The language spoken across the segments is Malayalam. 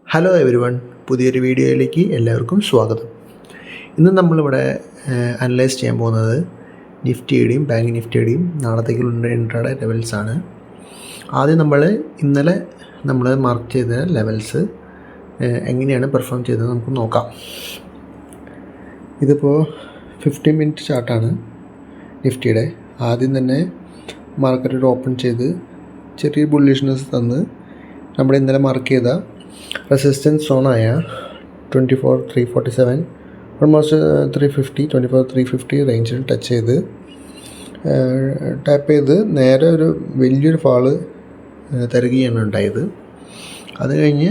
ഹലോ എവരിവൺ, പുതിയൊരു വീഡിയോയിലേക്ക് എല്ലാവർക്കും സ്വാഗതം. ഇന്ന് നമ്മളിവിടെ അനലൈസ് ചെയ്യാൻ പോകുന്നത് നിഫ്റ്റിയുടെയും ബാങ്ക് നിഫ്റ്റിയുടെയും നാളത്തേക്കുള്ള ഇൻട്രാഡേ ലെവൽസാണ്. ആദ്യം ഇന്നലെ നമ്മൾ മാർക്ക് ചെയ്ത ലെവൽസ് എങ്ങനെയാണ് പെർഫോം ചെയ്തത് നമുക്ക് നോക്കാം. ഇതിപ്പോൾ 15 മിനിറ്റ് ചാർട്ടാണ് നിഫ്റ്റിയുടെ. ആദ്യം തന്നെ മാർക്കറ്റ് ഒരു ഓപ്പൺ ചെയ്ത് ചെറിയ ബുള്ളിഷ്നെസ് തന്ന് നമ്മുടെ ഇന്നലെ മാർക്ക് ചെയ്ത റെസിസ്റ്റൻസ് സോണായ 24,347 ഓൾമോസ്റ്റ് 350 24,350 റേഞ്ചിൽ ടച്ച് ചെയ്ത് ടാപ്പ് ചെയ്ത് നേരെ ഒരു വലിയൊരു ഫാള് തരികയാണ് ഉണ്ടായത്. അത് കഴിഞ്ഞ്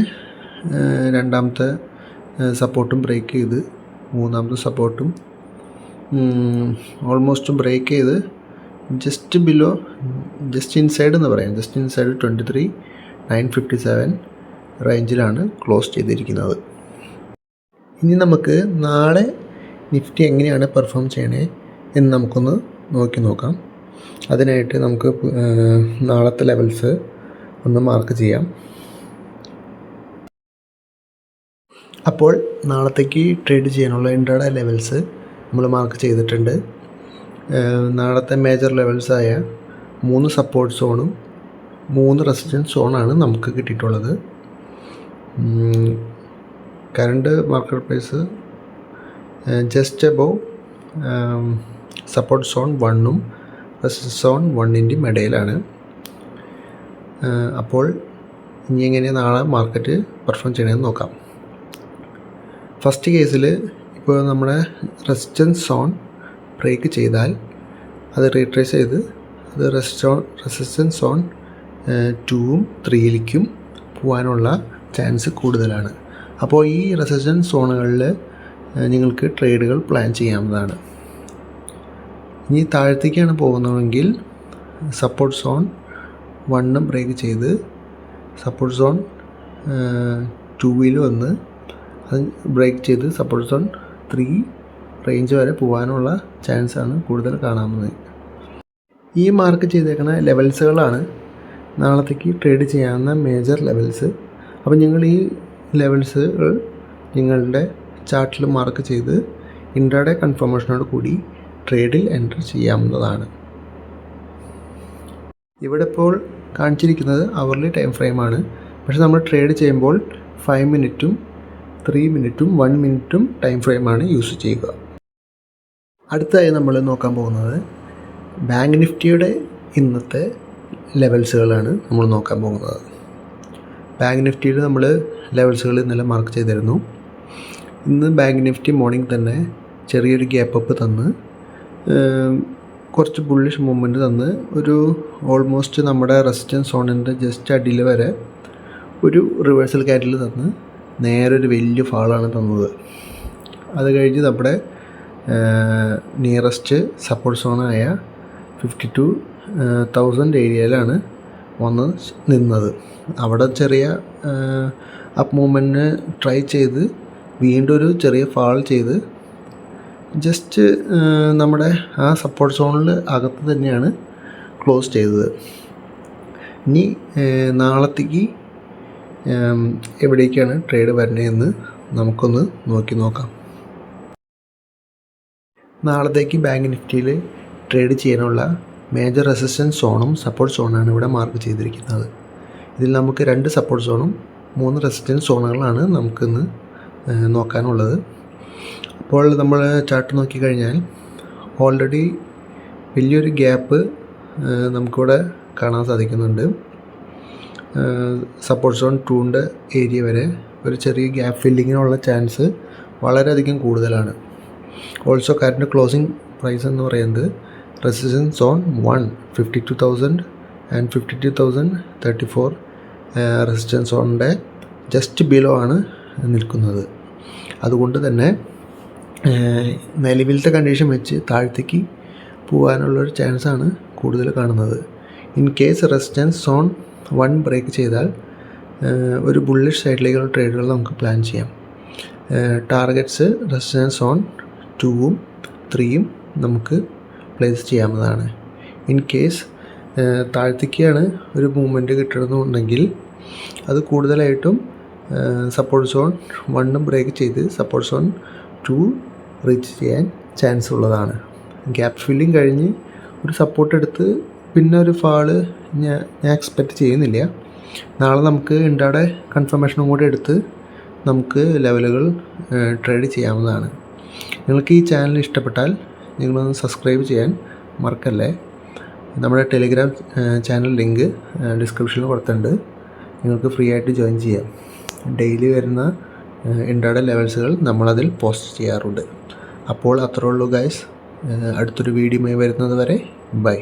രണ്ടാമത്തെ സപ്പോർട്ടും ബ്രേക്ക് ചെയ്ത് മൂന്നാമത്തെ സപ്പോർട്ടും ഓൾമോസ്റ്റ് ബ്രേക്ക് ചെയ്ത് ജസ്റ്റ് ഇൻസൈഡ് എന്ന് പറയാം, ജസ്റ്റ് ഇൻസൈഡ് 23,957 റേഞ്ചിലാണ് ക്ലോസ് ചെയ്തിരിക്കുന്നത്. ഇനി നമുക്ക് നാളെ നിഫ്റ്റി എങ്ങനെയാണ് പെർഫോം ചെയ്യണേ എന്ന് നമുക്കൊന്ന് നോക്കാം. അതിനായിട്ട് നമുക്ക് നാളത്തെ ലെവൽസ് ഒന്ന് മാർക്ക് ചെയ്യാം. അപ്പോൾ നാളത്തേക്ക് ട്രേഡ് ചെയ്യാനുള്ള ഇൻട്രാഡേ ലെവൽസ് നമ്മൾ മാർക്ക് ചെയ്തിട്ടുണ്ട്. നാളത്തെ മേജർ ലെവൽസായ 3 സപ്പോർട്ട് സോണും 3 റെസിസ്റ്റൻസ് സോണാണ് നമുക്ക് കിട്ടിയിട്ടുള്ളത്. Current market price just above support zone 1ഉം റെസിസ്റ്റൻസ് സോൺ 1ൻ്റെയും ഇടയിലാണ്. അപ്പോൾ ഇനി എങ്ങനെ നാളെ മാർക്കറ്റ് പെർഫോം ചെയ്യണമെന്ന് നോക്കാം. ഫസ്റ്റ് കേസിൽ ഇപ്പോൾ നമ്മുടെ റെസിസ്റ്റൻസ് സോൺ ബ്രേക്ക് ചെയ്താൽ അത് റീട്രേസ് ചെയ്ത് അത് റെസിസ്റ്റൻസ് സോൺ 2ഉം 3യിലേക്കും പോകാനുള്ള ചാൻസ് കൂടുതലാണ്. അപ്പോൾ ഈ റെസിസ്റ്റൻസ് സോണുകളിൽ നിങ്ങൾക്ക് ട്രേഡുകൾ പ്ലാൻ ചെയ്യാവുന്നതാണ്. ഇനി താഴത്തേക്കാണ് പോകുന്നതെങ്കിൽ സപ്പോർട്ട് സോൺ 1 ബ്രേക്ക് ചെയ്ത് സപ്പോർട്ട് സോൺ 2ൽ വന്ന് അത് ബ്രേക്ക് ചെയ്ത് സപ്പോർട്ട് സോൺ 3 റേഞ്ച് വരെ പോകാനുള്ള ചാൻസാണ് കൂടുതൽ കാണാവുന്നത്. ഈ മാർക്ക് ചെയ്തേക്കുന്ന ലെവൽസുകളാണ് നാളത്തേക്ക് ട്രേഡ് ചെയ്യാവുന്ന മേജർ ലെവൽസ്. അപ്പോൾ നിങ്ങൾ ഈ ലെവൽസുകൾ നിങ്ങളുടെ ചാർട്ടിൽ മാർക്ക് ചെയ്ത് ഇൻട്രാഡേ കൺഫർമേഷനോട് കൂടി ട്രേഡിൽ എൻ്റർ ചെയ്യാവുന്നതാണ്. ഇവിടെ ഇപ്പോൾ കാണിച്ചിരിക്കുന്നത് അവർലി ടൈം ഫ്രെയിമാണ്. പക്ഷേ നമ്മൾ ട്രേഡ് ചെയ്യുമ്പോൾ 5 മിനിറ്റും 3 മിനിറ്റും 1 മിനിറ്റും ടൈം ഫ്രെയിമാണ് യൂസ് ചെയ്യുക. അടുത്തതായി നമ്മൾ നോക്കാൻ പോകുന്നത് ബാങ്ക് നിഫ്റ്റിയുടെ ഇന്നത്തെ ലെവൽസുകളാണ് നമ്മൾ നോക്കാൻ പോകുന്നത്. ബാങ്ക് നിഫ്റ്റിയിൽ നമ്മൾ ലെവൽസുകൾ ഇന്നലെ മാർക്ക് ചെയ്തിരുന്നു. ഇന്ന് ബാങ്ക് നിഫ്റ്റി മോർണിംഗ് തന്നെ ചെറിയൊരു ഗ്യാപ്പ് അപ്പ് തന്ന് കുറച്ച് ബുള്ളിഷ് മൂവ്മെൻറ്റ് തന്ന് ഒരു ഓൾമോസ്റ്റ് നമ്മുടെ റെസിസ്റ്റൻസ് സോണിൻ്റെ ജസ്റ്റ് അടിയിൽ വരെ ഒരു റിവേഴ്സൽ ക്യാൻഡിൽ തന്ന് നേരെ ഒരു വലിയ ഫാളാണ് തന്നത്. അത് കഴിഞ്ഞ് നമ്മുടെ നിയറസ്റ്റ് സപ്പോർട്ട് സോണായ 52,000 ഏരിയയിലാണ് വന്ന് നിന്നത്. അവിടെ ചെറിയ അപ്പ് മൂവ്മെൻറ്റിന് ട്രൈ ചെയ്ത് വീണ്ടും ഒരു ചെറിയ ഫാൾ ചെയ്ത് ജസ്റ്റ് നമ്മുടെ ആ സപ്പോർട്ട് സോണിൽ അകത്ത് തന്നെയാണ് ക്ലോസ് ചെയ്തത്. ഇനി നാളത്തേക്ക് എവിടേക്കാണ് ട്രേഡ് വരുന്നതെന്ന് നമുക്കൊന്ന് നോക്കാം. നാളത്തേക്ക് ബാങ്ക് നിഫ്റ്റിയിൽ ട്രേഡ് ചെയ്യാനുള്ള മേജർ റെസിസ്റ്റൻസ് സോണും സപ്പോർട്ട് സോണാണ് ഇവിടെ മാർക്ക് ചെയ്തിരിക്കുന്നത്. ഇതിൽ നമുക്ക് 2 സപ്പോർട്ട് സോണും 3 റെസിസ്റ്റൻസ് സോണുകളാണ് നമുക്കിന്ന് നോക്കാനുള്ളത്. അപ്പോൾ നമ്മൾ ചാർട്ട് നോക്കിക്കഴിഞ്ഞാൽ ഓൾറെഡി വലിയൊരു ഗ്യാപ്പ് നമുക്കിവിടെ കാണാൻ സാധിക്കുന്നുണ്ട്. സപ്പോർട്ട് സോൺ 2ൻ്റെ ഏരിയ വരെ ഒരു ചെറിയ ഗ്യാപ്പ് ഫില്ലിങ്ങിനുള്ള ചാൻസ് വളരെയധികം കൂടുതലാണ്. ഓൾസോ കറണ്ട് ക്ലോസിംഗ് പ്രൈസ് എന്ന് പറയുന്നത് റെസിസ്റ്റൻസ് സോൺ 1 52,000 ആൻഡ് 52,034 റെസിസ്റ്റൻസ് സോണിൻ്റെ ജസ്റ്റ് ബിലോ ആണ് നിൽക്കുന്നത്. അതുകൊണ്ട് തന്നെ നിലവിലത്തെ കണ്ടീഷൻ വെച്ച് താഴത്തേക്ക് പോകാനുള്ളൊരു ചാൻസാണ് കൂടുതൽ കാണുന്നത്. In case resistance zone 1 break ചെയ്താൽ ഒരു ബുള്ളിഷ് സൈഡിലേക്കുള്ള ട്രേഡുകൾ നമുക്ക് പ്ലാൻ ചെയ്യാം. ടാർഗറ്റ്സ് റെസിസ്റ്റൻസ് സോൺ 2ഉം 3യും നമുക്ക് പ്ലേസ് ചെയ്യാവുന്നതാണ്. ഇൻ കേസ് താഴത്തേക്കാണ് ഒരു മൂവ്മെൻറ്റ് കിട്ടണമെന്നുണ്ടെങ്കിൽ അത് കൂടുതലായിട്ടും സപ്പോർട്ട് സോൺ 1 ബ്രേക്ക് ചെയ്ത് സപ്പോർട്ട് സോൺ 2 റീച്ച് ചെയ്യാൻ ചാൻസ് ഉള്ളതാണ്. ഗ്യാപ്പ് ഫില്ലിങ് കഴിഞ്ഞ് ഒരു സപ്പോർട്ട് എടുത്ത് പിന്നെ ഒരു ഫാള് ഞാൻ എക്സ്പെക്റ്റ് ചെയ്യുന്നില്ല. നാളെ നമുക്ക് ഇൻട്രാഡേ കൺഫർമേഷനും കൂടി എടുത്ത് നമുക്ക് ലെവലുകൾ ട്രേഡ് ചെയ്യാവുന്നതാണ്. നിങ്ങൾക്ക് ഈ ചാനൽ ഇഷ്ടപ്പെട്ടാൽ നിങ്ങളൊന്ന് സബ്സ്ക്രൈബ് ചെയ്യാൻ മറക്കല്ലേ. നമ്മുടെ ടെലിഗ്രാം ചാനൽ ലിങ്ക് ഡിസ്ക്രിപ്ഷനിൽ കൊടുത്തിട്ടുണ്ട്. നിങ്ങൾക്ക് ഫ്രീ ആയിട്ട് ജോയിൻ ചെയ്യാം. ഡെയിലി വരുന്ന ഇൻട്രാഡേ ലെവൽസുകൾ നമ്മളതിൽ പോസ്റ്റ് ചെയ്യാറുണ്ട്. അപ്പോൾ അത്രേ ഉള്ളൂ ഗൈസ്. അടുത്തൊരു വീഡിയോയുമായി വരുന്നത് വരെ ബൈ.